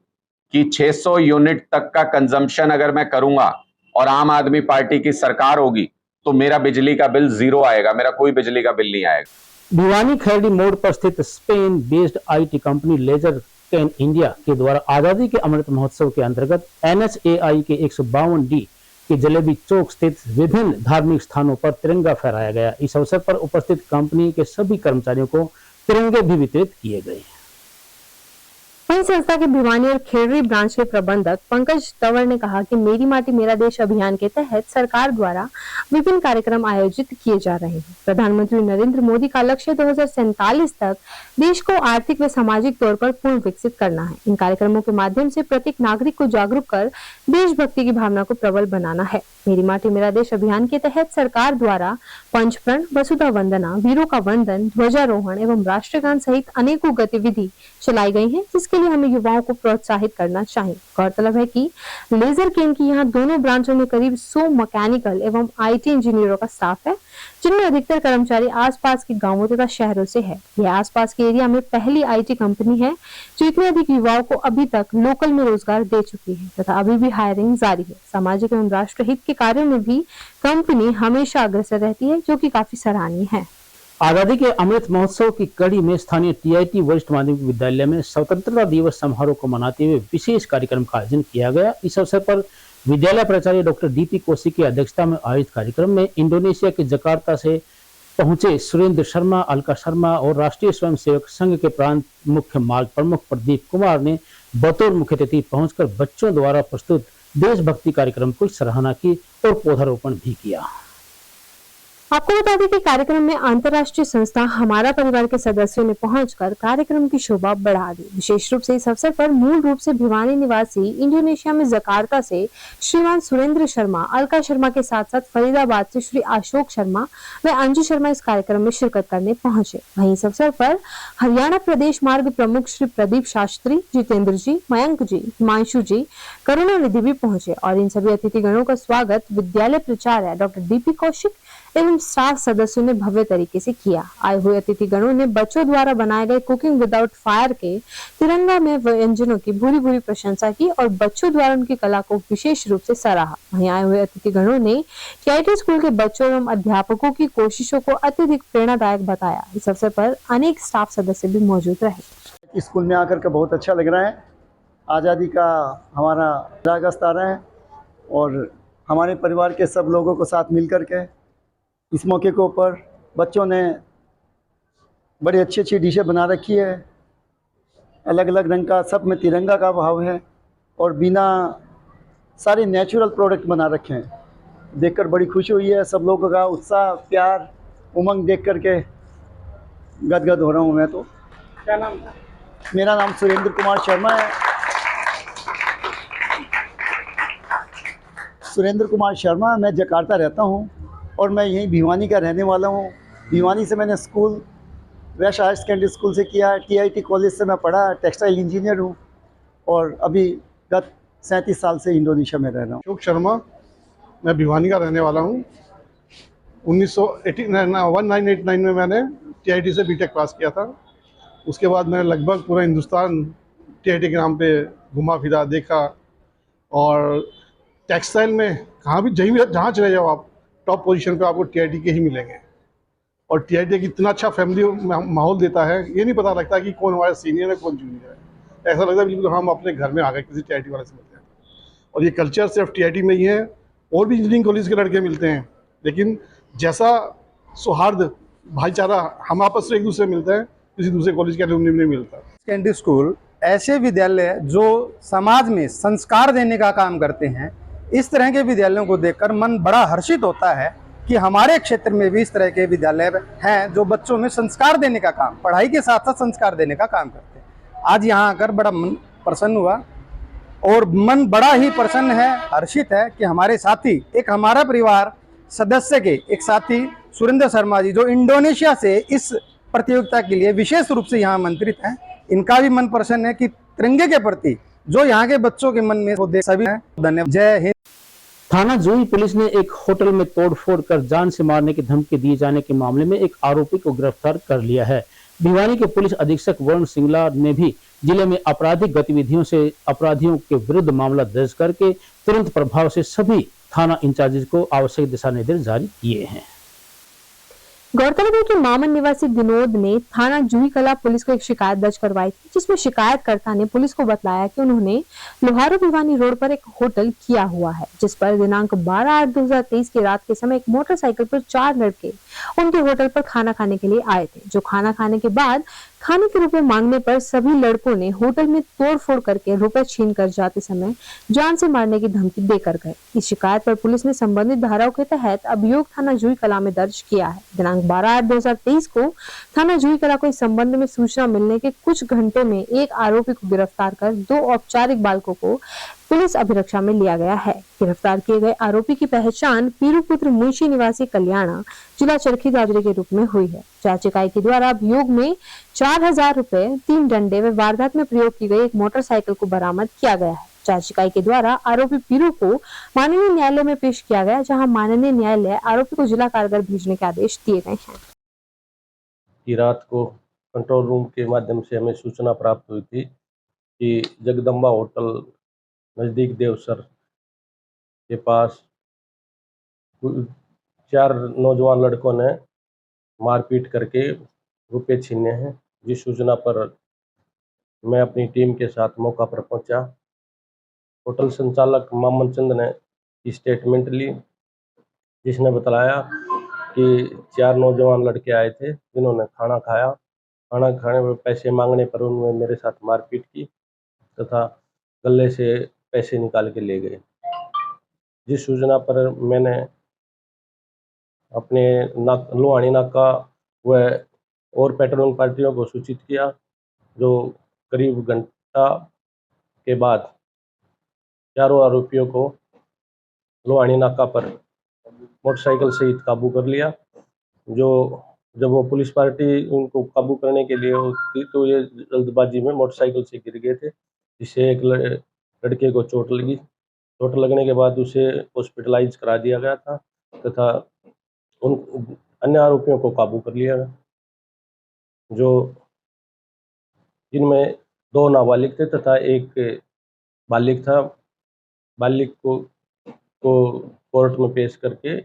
कि 600 यूनिट तक का कंजम्पशन अगर मैं करूंगा और आम आदमी पार्टी की सरकार होगी तो मेरा बिजली का बिल 0 आएगा, मेरा कोई बिजली का बिल नहीं आएगा। भिवानी खैरडी मोड़ पर स्थित Spain based IT company laser can India के द्वारा आजादी के अमृत महोत्सव के अंतर्गत NHAI के 152D कि जलेबी चौक स्थित विभिन्न धार्मिक स्थानों पर तिरंगा फहराया गया। इस अवसर पर उपस्थित कंपनी के सभी कर्मचारियों को तिरंगे भी वितरित किए गए। वहीं संस्था के भिवानी और खेड़ी ब्रांच के प्रबंधक पंकज तंवर ने कहा कि मेरी माटी मेरा देश अभियान के तहत सरकार द्वारा विभिन्न कार्यक्रम आयोजित किए जा रहे हैं। प्रधानमंत्री नरेंद्र मोदी का लक्ष्य 2047 तक देश को आर्थिक व सामाजिक तौर पर पूर्ण विकसित करना है। इन कार्यक्रमों के माध्यम से प्रत्येक नागरिक को जागरूक कर देशभक्ति की भावना को प्रबल बनाना है। मेरी माटी मेरा देश अभियान के तहत सरकार द्वारा पंचप्रण, वसुधा वंदना, वीरों का वंदन, ध्वजारोहण एवं राष्ट्रगान सहित अनेकों गतिविधि चलाई गई है, जिसके लिए हमें युवाओं को प्रोत्साहित करना चाहिए। गौरतलब है कि लेजर केन की यहाँ दोनों ब्रांचों में करीब 100 मैकेनिकल एवं IT इंजीनियरों का स्टाफ है, जिनमें अधिकतर कर्मचारी आसपास के गांवों तथा शहरों से है। यह आसपास के एरिया में पहली IT कंपनी है जो इतने अधिक युवाओं को अभी तक लोकल में रोजगार दे चुकी है तथा अभी भी हायरिंग जारी है। सामाजिक एवं राष्ट्रहित के कार्यों में भी कंपनी हमेशा अग्रसर रहती है, जो कि काफी सराहनीय है। आजादी के अमृत महोत्सव की कड़ी में स्थानीय TIT वरिष्ठ माध्यमिक विद्यालय में स्वतंत्रता दिवस समारोह को मनाते हुए विशेष कार्यक्रम का आयोजन किया गया। इस अवसर पर विद्यालय प्राचार्य डॉक्टर DP कोशी की अध्यक्षता में आयोजित कार्यक्रम में इंडोनेशिया के जकार्ता से पहुंचे सुरेंद्र शर्मा, अलका शर्मा और राष्ट्रीय स्वयंसेवक संघ के प्रांत मुख्य मार्ग प्रमुख प्रदीप कुमार ने बतौर मुख्य अतिथि पहुंचकर बच्चों द्वारा प्रस्तुत देशभक्ति कार्यक्रम की सराहना की और पौधारोपण भी किया। आपको बता दें कि कार्यक्रम में अंतर्राष्ट्रीय संस्था हमारा परिवार के सदस्यों ने पहुंचकर कार्यक्रम की शोभा बढ़ा दी। विशेष रूप से इस अवसर पर मूल रूप से भिवानी निवासी इंडोनेशिया में जकार्ता से श्रीमान सुरेंद्र शर्मा, अलका शर्मा के साथ साथ फरीदाबाद से श्री अशोक शर्मा व अंजू शर्मा इस कार्यक्रम में शिरकत करने पहुंचे। वहीं इस अवसर पर हरियाणा प्रदेश मार्ग प्रमुख श्री प्रदीप शास्त्री, जितेंद्र जी, मयंक जी, हिमांशु जी, करुणानिधि भी पहुंचे और इन सभी अतिथिगणों का स्वागत विद्यालय प्राचार्य डॉक्टर DP कौशिक एवं स्टाफ सदस्यों ने भव्य तरीके से किया। आए हुए अतिथिगणों ने बच्चों द्वारा बनाए गए कुकिंग विदाउट फायर के तिरंगा में व्यंजनों की भूरी भूरी प्रशंसा की और बच्चों द्वारा उनकी कला को विशेष रूप से सराहा। वहीं आए हुए अतिथिगणों ने TIT स्कूल के बच्चों एवं अध्यापकों की कोशिशों को अत्यधिक प्रेरणादायक बताया। इस अवसर पर अनेक स्टाफ सदस्य भी मौजूद रहे। स्कूल में आकर के बहुत अच्छा लग रहा है। आज़ादी का हमारा 15 अगस्त आ रहा है और हमारे परिवार के सब लोगों को साथ मिल कर के इस मौके के ऊपर बच्चों ने बड़ी अच्छी अच्छी डिशें बना रखी है। अलग अलग रंग का, सब में तिरंगा का भाव है और बिना सारे नेचुरल प्रोडक्ट बना रखे हैं। देखकर बड़ी खुशी हुई है। सब लोगों का उत्साह, प्यार, उमंग देख कर के गदगद हो रहा हूँ मैं। तो क्या नाम? मेरा नाम सुरेंद्र कुमार शर्मा है। सुरेंद्र कुमार शर्मा, मैं जकार्ता रहता हूँ और मैं यहीं भिवानी का रहने वाला हूँ। भिवानी से मैंने स्कूल वैश्य हायर सेकेंडरी स्कूल से किया है। TIT कॉलेज से मैं पढ़ा, टेक्सटाइल इंजीनियर हूँ और अभी गत 37 साल से इंडोनेशिया में रह रहा हूँ। अशोक शर्मा, मैं भिवानी का रहने वाला हूँ। 1989 में मैंने TIT से BTech पास किया था। उसके बाद मैंने लगभग पूरा हिंदुस्तान TIT के नाम पे घुमा फिरा, देखा और टेक्सटाइल में कहाँ भी जहाँ चले जाओ आप, टॉप पोजीशन पे आपको TIT के ही मिलेंगे। और TIT एक इतना अच्छा फैमिली माहौल देता है, ये नहीं पता लगता कि कौन हमारा सीनियर है कौन जूनियर है। ऐसा लगता है बिल्कुल हम अपने घर में आ गए किसी TIT वाले से मिलते हैं। और ये कल्चर सिर्फ TIT में ही है, और भी इंजीनियरिंग कॉलेज के लड़के मिलते हैं, लेकिन जैसा सौहार्द, भाईचारा हम आपस में एक दूसरे मिलते हैं, किसी दूसरे कॉलेज के अलुमनी में नहीं मिलता। सेकेंडरी स्कूल ऐसे विद्यालय जो समाज में संस्कार देने का काम करते हैं, इस तरह के विद्यालयों को देखकर मन बड़ा हर्षित होता है कि हमारे क्षेत्र में भी इस तरह के विद्यालय हैं जो बच्चों में संस्कार देने का काम, पढ़ाई के साथ साथ संस्कार देने का काम करते हैं। आज यहाँ आकर बड़ा मन प्रसन्न हुआ और मन बड़ा ही प्रसन्न है, हर्षित है कि हमारे साथी, एक हमारा परिवार सदस्य के एक साथी सुरेंद्र शर्मा जी, जो इंडोनेशिया से इस प्रतियोगिता के लिए विशेष रूप से यहाँ आमंत्रित हैं, इनका भी मन प्रसन्न है कि तिरंगे के प्रति जो यहाँ के बच्चों के मन में वो दे सभी हैं। धन्यवाद। जय हिंद। थाना जूही पुलिस ने एक होटल में तोड़फोड़ कर जान से मारने की धमकी दिए जाने के मामले में एक आरोपी को गिरफ्तार कर लिया है। भिवानी के पुलिस अधीक्षक वरुण सिंगला ने भी जिले में आपराधिक गतिविधियों से अपराधियों के विरुद्ध मामला दर्ज करके तुरंत प्रभाव से सभी थाना इंचार्ज को आवश्यक दिशा निर्देश जारी किए हैं। गौरतलब है कि मामन निवासी विनोद ने थाना जूही कला पुलिस को एक शिकायत दर्ज करवाई थी, जिसमें शिकायतकर्ता ने पुलिस को बताया कि उन्होंने लोहारू भिवानी रोड पर एक होटल किया हुआ है, जिस पर दिनांक 12/8/2023 की रात के समय एक मोटरसाइकिल पर 4 लड़के उनके होटल पर खाना खाने के लिए आए थे। जो खाना खाने के बाद खाने के रुपए मांगने पर सभी लड़कों ने होटल में तोड़फोड़ करके रुपए छीन कर जाते समय जान से मारने की धमकी देकर गए। इस शिकायत पर पुलिस ने संबंधित धाराओं के तहत अभियोग थाना जूही कला में दर्ज किया है। दिनांक 12/8/2023 को थाना जूही कला को इस संबंध में सूचना मिलने के कुछ घंटे में एक आरोपी को गिरफ्तार कर 2 औपचारिक बालकों को पुलिस अभिरक्षा में लिया गया है। गिरफ्तार किए गए आरोपी की पहचान पीरूपुत्र मुंशी निवासी कल्याणा जिला चरखी दादरी के रूप में हुई है। जांच इकाई के द्वारा अभियोग में 4000 रुपए, 3 डंडे व वारदात में प्रयोग की गई एक मोटरसाइकिल को बरामद किया गया है। जांच इकाई के द्वारा आरोपी पीरू को माननीय न्यायालय में पेश किया गया, जहां माननीय न्यायालय आरोपी को जिला कारागार भेजने के आदेश दिए गए हैं। की रात को कंट्रोल रूम के माध्यम से हमें सूचना प्राप्त हुई थी कि जगदम्बा होटल नज़दीक देवसर के पास 4 नौजवान लड़कों ने मारपीट करके रुपए छीने हैं। जिस सूचना पर मैं अपनी टीम के साथ मौका पर पहुंचा। होटल संचालक मामन चंद ने स्टेटमेंट ली, जिसने बताया कि 4 नौजवान लड़के आए थे जिन्होंने खाना खाया। खाना खाने में पैसे मांगने पर उन्होंने मेरे साथ मारपीट की तथा गले से पैसे निकाल के ले गए। जिस सूचना पर मैंने अपने लोहानी नाका व और पेट्रोलिंग पार्टियों को सूचित किया, जो करीब घंटा के बाद चारों आरोपियों को लोहानी नाका पर मोटरसाइकिल सहित काबू कर लिया। जब वो पुलिस पार्टी उनको काबू करने के लिए थी तो ये जल्दबाजी में मोटरसाइकिल से गिर गए थे, जिससे एक लड़के को चोट लगी। चोट लगने के बाद उसे हॉस्पिटलाइज करा दिया गया था तथा उन अन्य आरोपियों को काबू कर लिया गया, जिनमें 2 नाबालिग थे तथा एक बालिग था। बालिग को कोर्ट में पेश करके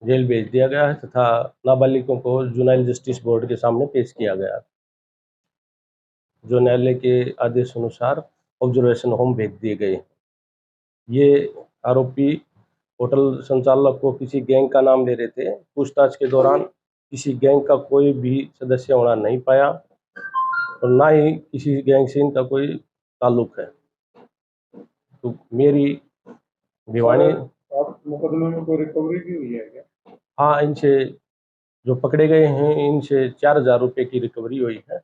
जेल भेज दिया गया है तथा नाबालिगों को जुनाइल जस्टिस बोर्ड के सामने पेश किया गया, जो न्यायालय के आदेश अनुसार ऑब्जर्वेशन होम भेज दिए गए। ये आरोपी होटल संचालक को किसी गैंग का नाम ले रहे थे। पूछताछ के दौरान किसी गैंग का कोई भी सदस्य होना नहीं पाया और ना ही किसी गैंग से इनका कोई ताल्लुक है। तो मेरी भिवानी मुकदमे में कोई रिकवरी भी हुई है क्या? हाँ, इनसे जो पकड़े गए हैं इनसे 4000 रुपये की रिकवरी हुई है।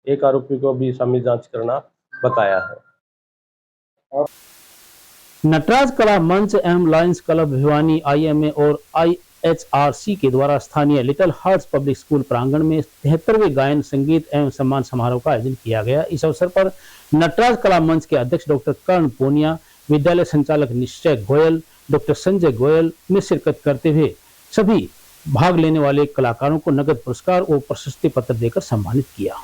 एक आरोपी को भी शामिल जांच करना बताया है। नटराज कला मंच एवं लायंस क्लब भिवानी IMA और IHRC के द्वारा स्थानीय लिटिल हार्ट्स पब्लिक स्कूल प्रांगण में 73वें गायन संगीत एवं सम्मान समारोह का आयोजन किया गया। इस अवसर पर नटराज कला मंच के अध्यक्ष डॉक्टर कर्ण पूनिया, विद्यालय संचालक निश्चय गोयल, डॉक्टर संजय गोयल ने शिरकत करते हुए सभी भाग लेने वाले कलाकारों को नगद पुरस्कार और प्रशस्ति पत्र देकर सम्मानित किया।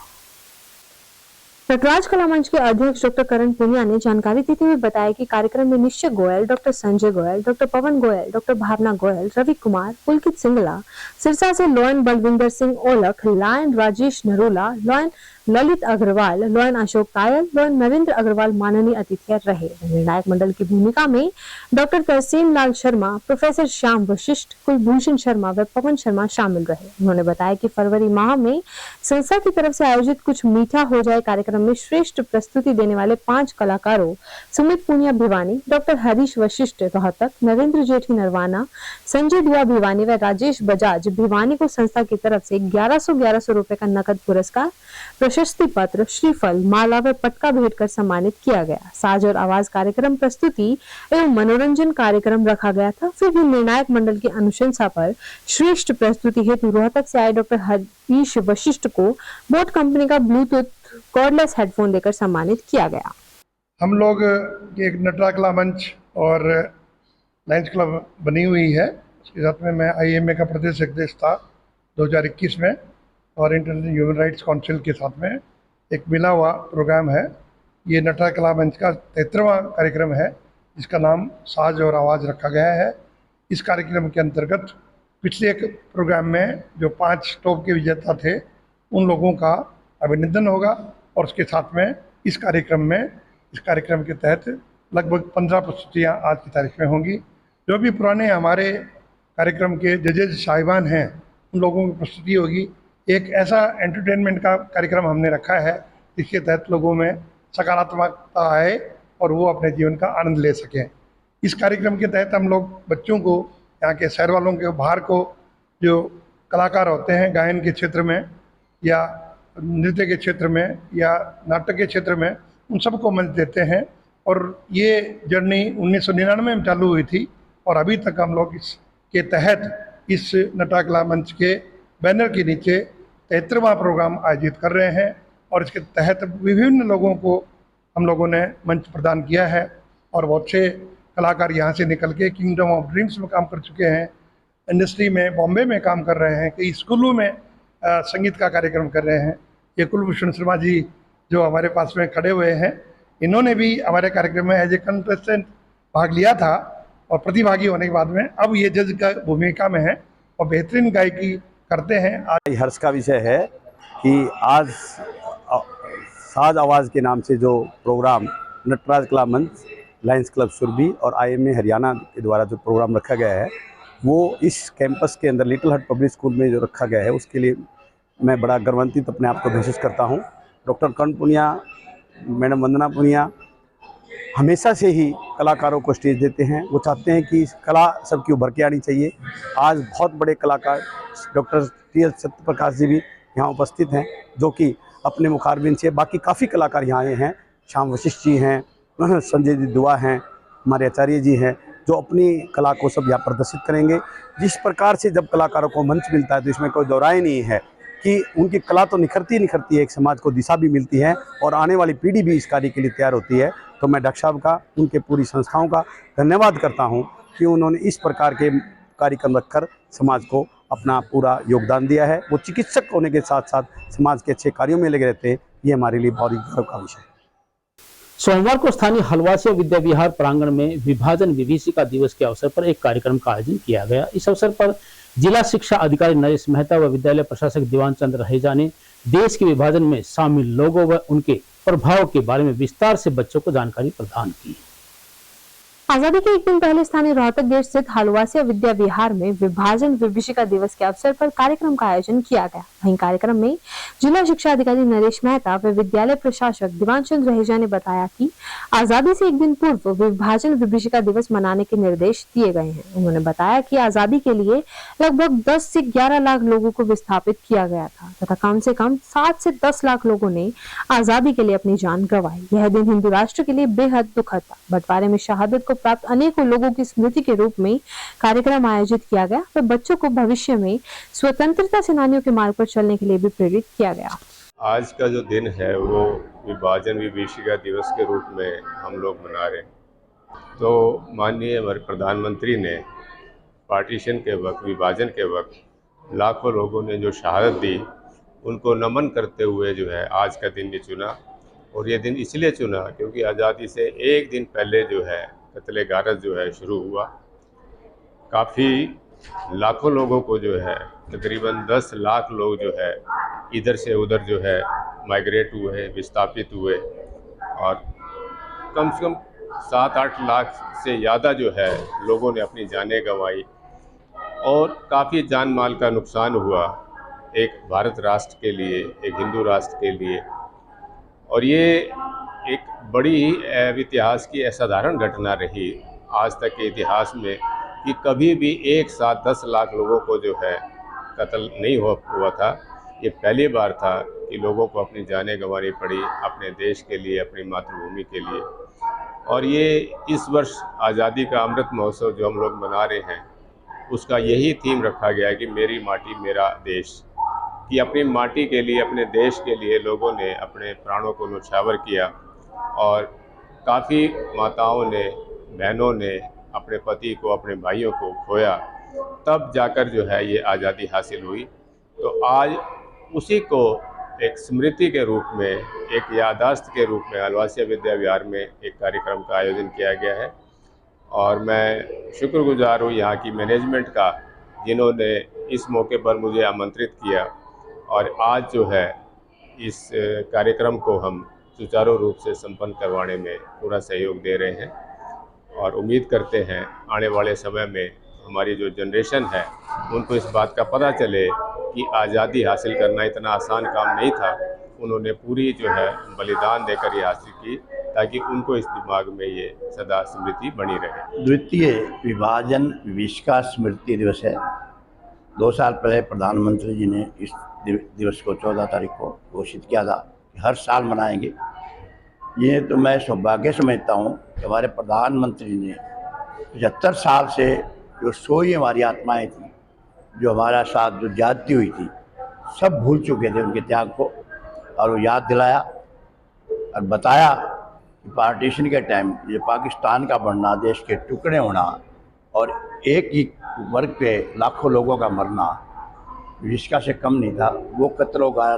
नटराज कला मंच के अध्यक्ष डॉक्टर करण पुनिया ने जानकारी देते हुए बताया कि कार्यक्रम में Nishchay Goyal, doctor Sanjay Goyal, doctor Pawan Goyal, doctor Bhavna Goyal, Ravi Kumar, Pulkit Singla, Sirsa से lion Balwinder Singh Olakh, lion Rajesh Narula, lion Lalit Agarwal, lion Ashok Kayal, lion Narendra Agarwal माननीय अतिथि रहे। निर्णायक मंडल की भूमिका में डॉक्टर तरसीम लाल शर्मा, प्रोफेसर श्याम वशिष्ठ, कुलभूषण शर्मा व पवन शर्मा शामिल रहे। उन्होंने बताया कि फरवरी माह में संस्था की तरफ से आयोजित कुछ मीठा हो जाए कार्यक्रम में श्रेष्ठ प्रस्तुति देने वाले 5 कलाकारों सुमित पूनिया भिवानी, डॉक्टर हरीश वशिष्ठ रोहतक, नरेंद्र जेठी नरवाना, संजय दुआ भिवानी व राजेश बजाज भिवानी को संस्था की तरफ से 1100 रुपए का नकद पुरस्कार, प्रशस्ति पत्र, श्रीफल, माला व पटका भेंट कर सम्मानित किया गया। साज और आवाज कार्यक्रम प्रस्तुति एवं मनोरंजन कार्यक्रम रखा गया था। फिर भी निर्णायक मंडल की अनुशंसा पर श्रेष्ठ प्रस्तुति हेतु रोहतक से आए डॉक्टर हरीश वशिष्ठ को बोट कंपनी का ब्लूटूथ कॉर्डलेस हेडफोन देकर सम्मानित किया गया। हम लोग एक नटराज कला मंच और लायंस क्लब बनी हुई है। इसके साथ में मैं IMA का प्रदेश अध्यक्ष था 2021 में और इंटरनेशनल ह्यूमन राइट्स काउंसिल के साथ में एक मिला हुआ प्रोग्राम है। ये नटराज कला मंच का 73वां कार्यक्रम है, जिसका नाम साज और आवाज़ रखा गया है। इस कार्यक्रम के अंतर्गत पिछले एक प्रोग्राम में जो 5 टॉप के विजेता थे उन लोगों का अभिनंदन होगा और उसके साथ में इस कार्यक्रम के तहत लगभग 15 प्रस्तुतियाँ आज की तारीख में होंगी। जो भी पुराने हमारे कार्यक्रम के जजेज साहिबान हैं उन लोगों की प्रस्तुति होगी। एक ऐसा एंटरटेनमेंट का कार्यक्रम हमने रखा है जिसके तहत लोगों में सकारात्मकता आए और वो अपने जीवन का आनंद ले सकें। इस कार्यक्रम के तहत हम लोग बच्चों को, यहाँ के शहर वालों के बाहर को जो कलाकार होते हैं गायन के क्षेत्र में या नृत्य के क्षेत्र में या नाटक के क्षेत्र में, उन सबको मंच देते हैं। और ये जर्नी 1999 में चालू हुई थी और अभी तक हम लोग इसके तहत इस नटाकला मंच के बैनर के नीचे 73वां प्रोग्राम आयोजित कर रहे हैं और इसके तहत विभिन्न लोगों को हम लोगों ने मंच प्रदान किया है और बहुत से कलाकार यहाँ से निकल के किंगडम ऑफ ड्रीम्स में काम कर चुके हैं, इंडस्ट्री में बॉम्बे में काम कर रहे हैं, कई स्कूलों में संगीत का कार्यक्रम कर रहे हैं। ये कुलभूषण शर्मा जी जो हमारे पास में खड़े हुए हैं, इन्होंने भी हमारे कार्यक्रम में एज ए कंटेस्टेंट भाग लिया था और प्रतिभागी होने के बाद में अब ये जज का भूमिका में है और बेहतरीन गायकी करते हैं। आज हर्ष का विषय है कि आज साज आवाज़ के नाम से जो प्रोग्राम नटराज कला मंच, लायंस क्लब सुरभि और IMA हरियाणा के द्वारा जो प्रोग्राम रखा गया है वो इस कैंपस के अंदर लिटिल हट पब्लिक स्कूल में जो रखा गया है उसके लिए मैं बड़ा गर्वान्वित अपने आप को महसूस करता हूँ। डॉक्टर कर्ण पुनिया, मैडम वंदना पुनिया हमेशा से ही कलाकारों को स्टेज देते हैं। वो चाहते हैं कि कला सबकी उभर के आनी चाहिए। आज बहुत बड़े कलाकार डॉक्टर TL सत्यप्रकाश जी भी यहाँ उपस्थित हैं जो कि अपने मुखारबिन से, बाकी काफ़ी कलाकार यहाँ आए हैं। श्याम वशिष्ठ जी हैं, संजय जी दुआ हैं, हमारे आचार्य जी हैं जो अपनी कला को सब यहाँ प्रदर्शित करेंगे। जिस प्रकार से जब कलाकारों को मंच मिलता है तो इसमें कोई दोहराए नहीं है कि उनकी कला तो निखरती है, एक समाज को दिशा भी मिलती है और आने वाली पीढ़ी भी इस कार्य के लिए तैयार होती है। तो मैं डॉक्टर साहब का, उनके पूरी संस्थाओं का धन्यवाद करता हूँ कि उन्होंने इस प्रकार के कार्यक्रम रखकर समाज को अपना पूरा योगदान दिया है। वो चिकित्सक होने के साथ साथ समाज के अच्छे कार्यों में लगे रहते हैं। ये हमारे लिए बहुत ही गर्व का विषय है। सोमवार को स्थानीय हलवासिया विद्या विहार प्रांगण में विभाजन विभीषिका दिवस के अवसर पर एक कार्यक्रम का आयोजन किया गया। इस अवसर पर जिला शिक्षा अधिकारी नरेश मेहता व विद्यालय प्रशासक दीवान चंद्र रहेजा ने देश के विभाजन में शामिल लोगों व उनके प्रभाव के बारे में विस्तार से बच्चों को जानकारी प्रदान की। आजादी के एक दिन पहले स्थानीय रोहतक गेट स्थित हलवासिया विद्या विहार में विभाजन विभीषिका दिवस के अवसर पर कार्यक्रम का आयोजन किया गया। वहीं कार्यक्रम में जिला शिक्षा अधिकारी नरेश मेहता व विद्यालय प्रशासक दीवान चंद्र रहेजा ने बताया कि आजादी से एक दिन पूर्व विभाजन विभीषिका दिवस मनाने के निर्देश दिए गए हैं। उन्होंने बताया कि आजादी के लिए लगभग 10 से 11 लाख लोगों को विस्थापित किया गया था तथा कम से कम 7 से 10 लाख लोगों ने आजादी के लिए अपनी जान गंवाई। यह दिन हिंदू राष्ट्र के लिए बेहद दुखद था। बंटवारे में शहादत को प्राप्त अनेकों लोगों की स्मृति के रूप में कार्यक्रम आयोजित किया गया व बच्चों को भविष्य में स्वतंत्रता सेनानियों के मार्ग पर चलने के लिए भी प्रेरित किया गया। आज का जो दिन है वो विभाजन विभीषिका दिवस के रूप में हम लोग मना रहे हैं। तो माननीय हमारे प्रधानमंत्री ने पार्टीशन के वक्त, विभाजन के वक्त लाखों लोगों ने जो शहादत दी उनको नमन करते हुए जो है आज का दिन भी चुना। और ये दिन इसलिए चुना क्योंकि आज़ादी से एक दिन पहले जो है कत्ले गारत जो है शुरू हुआ। काफ़ी लाखों लोगों को जो है तकरीबन 10 लाख लोग जो है इधर से उधर जो है माइग्रेट हुए, विस्थापित हुए और कम से कम 7-8 लाख से ज़्यादा जो है लोगों ने अपनी जानें गंवाई और काफ़ी जान माल का नुकसान हुआ एक भारत राष्ट्र के लिए, एक हिंदू राष्ट्र के लिए। और ये एक बड़ी इतिहास की असाधारण घटना रही आज तक के इतिहास में कि कभी भी एक साथ 10 लाख लोगों को जो है कत्ल नहीं हुआ था। ये पहली बार था कि लोगों को अपनी जानें गंवानी पड़ी अपने देश के लिए, अपनी मातृभूमि के लिए। और ये इस वर्ष आज़ादी का अमृत महोत्सव जो हम लोग मना रहे हैं उसका यही थीम रखा गया है कि मेरी माटी मेरा देश, कि अपनी माटी के लिए, अपने देश के लिए लोगों ने अपने प्राणों को न्यौछावर किया और काफ़ी माताओं ने, बहनों ने अपने पति को, अपने भाइयों को खोया, तब जाकर जो है ये आज़ादी हासिल हुई। तो आज उसी को एक स्मृति के रूप में, एक याददाश्त के रूप में हलवासिया विद्या विहार में एक कार्यक्रम का आयोजन किया गया है। और मैं शुक्रगुजार हूँ यहाँ की मैनेजमेंट का जिन्होंने इस मौके पर मुझे आमंत्रित किया और आज जो है इस कार्यक्रम को हम सुचारू रूप से संपन्न करवाने में पूरा सहयोग दे रहे हैं और उम्मीद करते हैं आने वाले समय में हमारी जो जनरेशन है उनको इस बात का पता चले कि आज़ादी हासिल करना इतना आसान काम नहीं था। उन्होंने पूरी जो है बलिदान देकर ये हासिल की ताकि उनको इस दिमाग में ये सदा स्मृति बनी रहे। द्वितीय विभाजन विभीषिका स्मृति दिवस है। 2 साल पहले प्रधानमंत्री जी ने इस दिवस को 14 तारीख को घोषित किया था कि हर साल मनाएंगे। ये तो मैं सौभाग्य समझता हूँ कि हमारे प्रधानमंत्री ने 75 साल से जो सोई हमारी आत्माएं थी, जो हमारा साथ जो ज्यादती हुई थी, सब भूल चुके थे उनके त्याग को, और वो याद दिलाया और बताया कि पार्टीशन के टाइम ये पाकिस्तान का बनना, देश के टुकड़े होना और एक ही वर्ग पे लाखों लोगों का मरना विभीषिका से कम नहीं था। वो कत्लो का,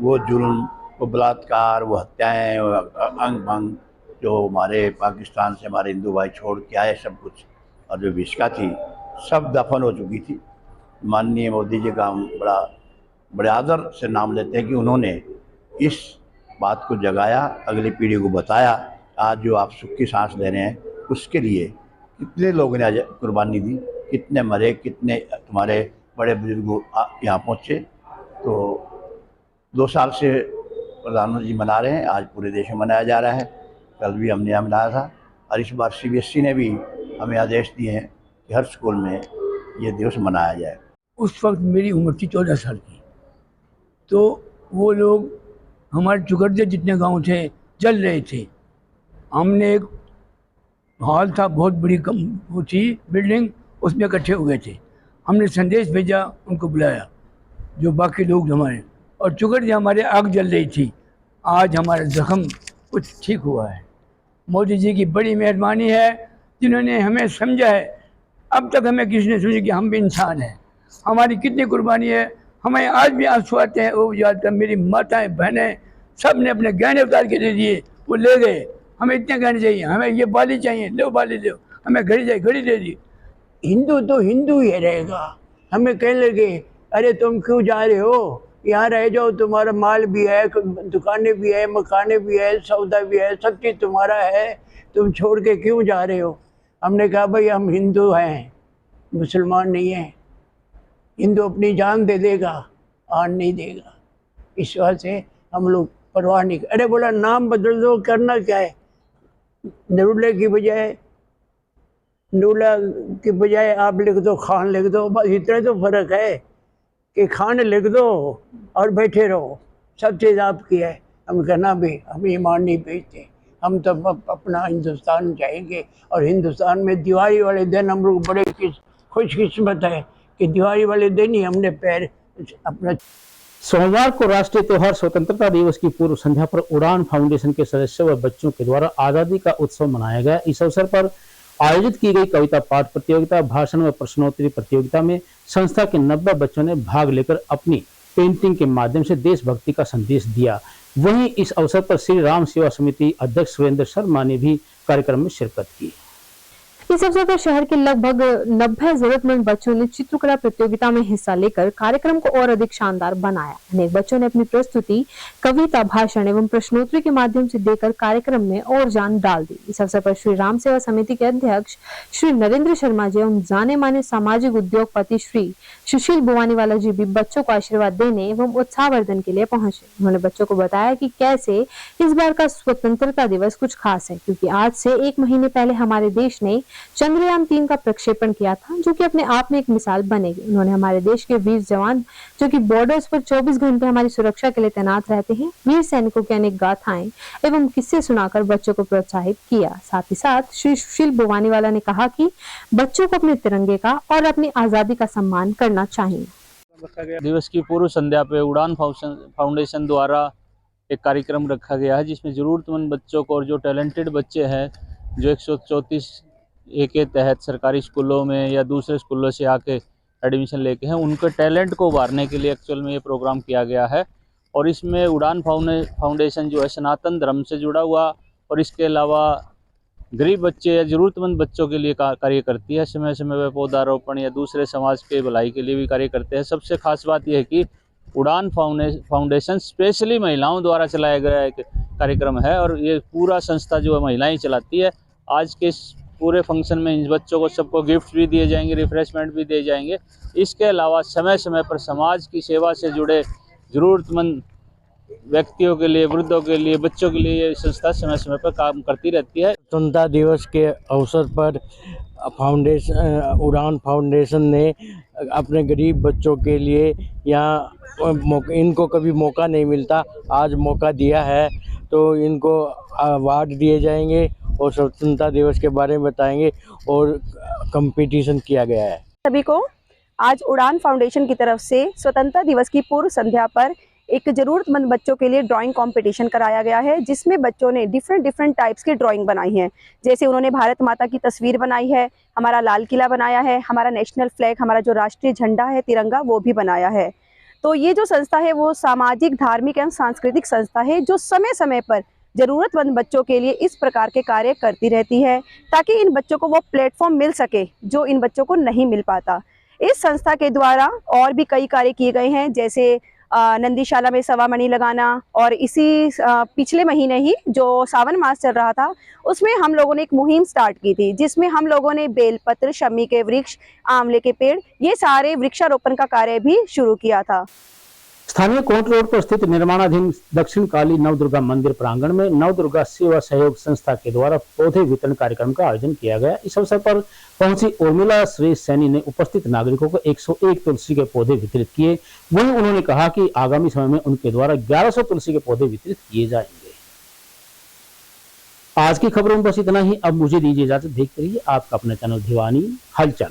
वो जुल्म, वो बलात्कार, वो हत्याएं, वो अंग भंग जो हमारे पाकिस्तान से हमारे हिंदू भाई छोड़ के आए सब कुछ, और जो विभीषिका थी सब दफन हो चुकी थी। माननीय मोदी जी का हम बड़े आदर से नाम लेते हैं कि उन्होंने इस बात को जगाया, अगली पीढ़ी को बताया। आज जो आप सुख की सांस ले रहे हैं उसके लिए कितने लोगों ने आज कुर्बानी दी, कितने मरे, कितने तुम्हारे बड़े बुजुर्ग यहाँ पहुँचे। तो 2 साल से प्रधानमंत्री जी मना रहे हैं, आज पूरे देश में मनाया जा रहा है। कल भी हमने यहाँ मनाया था और इस बार CBSE ने भी हमें आदेश दिए हैं कि हर स्कूल में ये दिवस मनाया जाए। उस वक्त मेरी उम्र थी 14 साल की, तो वो लोग हमारे चुकरदे जितने गांव थे जल रहे थे। हमने एक हॉल था, बहुत बड़ी वो थी बिल्डिंग, उसमें इकट्ठे हो गए थे। हमने संदेश भेजा, उनको बुलाया जो बाकी लोग हमारे, और चुकरदे हमारे आग जल रही थी। आज हमारा जख्म कुछ ठीक हुआ है। मोदी जी की बड़ी मेहरबानी है जिन्होंने हमें समझा है। अब तक हमें किसी ने समझा कि हम भी इंसान हैं, हमारी कितनी कुर्बानी है। हमें आज भी आंसू आते हैं। वो याद कर, मेरी माताएं बहनें सब ने अपने गहने उतार के दे दिए, वो ले गए। हमें इतने गहने चाहिए, हमें ये बाली चाहिए, लो बाली लो, हमें घड़ी चाहिए, घड़ी दे दी। हिंदू तो हिंदू ही रहेगा। हमें कहने लगे अरे तुम क्यों जा रहे हो, यहाँ रह जाओ, तुम्हारा माल भी है, दुकानें भी है, मकाने भी है, सौदा भी है, सब चीज़ तुम्हारा है, तुम छोड़ के क्यों जा रहे हो। हमने कहा भाई हम हिंदू हैं, मुसलमान नहीं हैं। हिंदू अपनी जान दे देगा, आन नहीं देगा। इस वजह से हम लोग परवाह नहीं। अरे बोला नाम बदल दो, करना क्या है, नरूला की बजाय नूला की बजाय आप लिख दो खान लिख दो, बस इतना तो फ़र्क है कि खान लिख दो और बैठे रहो, सब चीज़ आपकी है। हम कहना भी हम ईमान नहीं बेचते, हम तो अपना हिंदुस्तान चाहेंगे। और हिंदुस्तान में दिवाली वाले दिन हम लोग बड़े खुशकिस्मत है कि दिवाली वाले दिन ही हमने पैर अपना। सोमवार को राष्ट्रीय त्योहार स्वतंत्रता दिवस की पूर्व संध्या पर उड़ान फाउंडेशन के सदस्यों व बच्चों के द्वारा आजादी का उत्सव मनाया गया। इस अवसर पर आयोजित की गई कविता पाठ प्रतियोगिता, भाषण व प्रश्नोत्तरी प्रतियोगिता में संस्था के 90 बच्चों ने भाग लेकर अपनी पेंटिंग के माध्यम से देशभक्ति का संदेश दिया। वहीं इस अवसर पर श्री राम सेवा समिति अध्यक्ष सुरेंद्र शर्मा ने भी कार्यक्रम में शिरकत की। इस अवसर पर शहर के लगभग 90 जरूरतमंद बच्चों ने चित्रकला प्रतियोगिता में हिस्सा लेकर कार्यक्रम को और अधिक शानदार बनाया। अनेक बच्चों ने अपनी प्रस्तुति, कविता, भाषण एवं प्रश्नोत्तरी के माध्यम से देकर कार्यक्रम में और जान डाल दी। इस अवसर पर श्री राम सेवा समिति के अध्यक्ष श्री नरेंद्र शर्मा जी एवं जाने माने सामाजिक उद्योगपति श्री सुशील बुवानीवाला जी भी बच्चों को आशीर्वाद देने एवं उत्साहवर्धन के लिए पहुंचे। उन्होंने बच्चों को बताया कि कैसे इस बार का स्वतंत्रता दिवस कुछ खास है, क्योंकि आज से 1 महीने पहले हमारे देश ने चंद्रयान 3 का प्रक्षेपण किया था, जो कि अपने आप में एक मिसाल बनेगी। उन्होंने हमारे देश के वीर जवान जो कि बॉर्डर्स पर 24 घंटे हमारी सुरक्षा के लिए तैनात रहते हैं, वीर सैनिकों की अनेक गाथाएं एवं किस्से सुनाकर बच्चों को प्रोत्साहित किया। साथ ही साथ श्री सुशील बुवानीवाला ने कहा कि बच्चों को अपने तिरंगे का और अपनी आजादी का सम्मान करना चाहिए। दिवस की पूर्व संध्या पे उड़ान फाउंडेशन द्वारा एक कार्यक्रम रखा गया है, जिसमें जरूरतमंद बच्चों को और जो टैलेंटेड बच्चे हैं जो 134A के तहत सरकारी स्कूलों में या दूसरे स्कूलों से आके एडमिशन लेके हैं, उनके टैलेंट को उभारने के लिए एक्चुअल में ये प्रोग्राम किया गया है। और इसमें उड़ान फाउंडेशन जो है सनातन धर्म से जुड़ा हुआ और इसके अलावा गरीब बच्चे या ज़रूरतमंद बच्चों के लिए कार्य करती है। समय समय पर पौधारोपण या दूसरे समाज के भलाई के लिए भी कार्य करते हैं। सबसे खास बात यह है कि उड़ान फाउंडेशन स्पेशली महिलाओं द्वारा चलाया गया एक कार्यक्रम है और ये पूरा संस्था जो है महिलाएं चलाती है। आज के इस पूरे फंक्शन में इन बच्चों को सबको गिफ्ट भी दिए जाएंगे, रिफ्रेशमेंट भी दिए जाएंगे। इसके अलावा समय समय पर समाज की सेवा से जुड़े ज़रूरतमंद व्यक्तियों के लिए, वृद्धों के लिए, बच्चों के लिए ये संस्था समय समय पर काम करती रहती है। स्वतंत्रता दिवस के अवसर पर उड़ान फाउंडेशन ने अपने गरीब बच्चों के लिए इनको कभी मौका नहीं मिलता, आज मौका दिया है, तो इनको अवार्ड दिए जाएंगे और स्वतंत्रता दिवस के बारे में बताएंगे और कंपटीशन किया गया है। सभी को आज उड़ान फाउंडेशन की तरफ से स्वतंत्रता दिवस की पूर्व संध्या पर एक ज़रूरतमंद बच्चों के लिए ड्राइंग कंपटीशन कराया गया है, जिसमें बच्चों ने डिफरेंट टाइप्स की ड्राइंग बनाई है। जैसे उन्होंने भारत माता की तस्वीर बनाई है, हमारा लाल किला बनाया है, हमारा नेशनल फ्लैग, हमारा जो राष्ट्रीय झंडा है तिरंगा, वो भी बनाया है। तो ये जो संस्था है वो सामाजिक, धार्मिक एवं सांस्कृतिक संस्था है जो समय समय पर ज़रूरतमंद बच्चों के लिए इस प्रकार के कार्य करती रहती है, ताकि इन बच्चों को वो प्लेटफॉर्म मिल सके जो इन बच्चों को नहीं मिल पाता। इस संस्था के द्वारा और भी कई कार्य किए गए हैं, जैसे नंदीशाला में सवा मणि लगाना, और इसी पिछले महीने ही जो सावन मास चल रहा था उसमें हम लोगों ने एक मुहिम स्टार्ट की थी, जिसमें हम लोगों ने बेलपत्र, शमी के वृक्ष, आंवले के पेड़, ये सारे वृक्षारोपण का कार्य भी शुरू किया था। स्थानीय कोट रोड पर स्थित निर्माणाधीन दक्षिण काली नवदुर्गा मंदिर प्रांगण में नवदुर्गा सेवा सहयोग संस्था के द्वारा पौधे वितरण कार्यक्रम का आयोजन किया गया। इस अवसर पर पहुंची उर्मिला श्री सैनी ने उपस्थित नागरिकों को 101 तुलसी के पौधे वितरित किए। वहीं उन्होंने कहा कि आगामी समय में उनके द्वारा 1100 तुलसी के पौधे वितरित किए जाएंगे। आज की खबरों में बस इतना ही। अब मुझे दीजिए इजाजत। देखते रहिए आपका अपना चैनल भिवानी हलचल।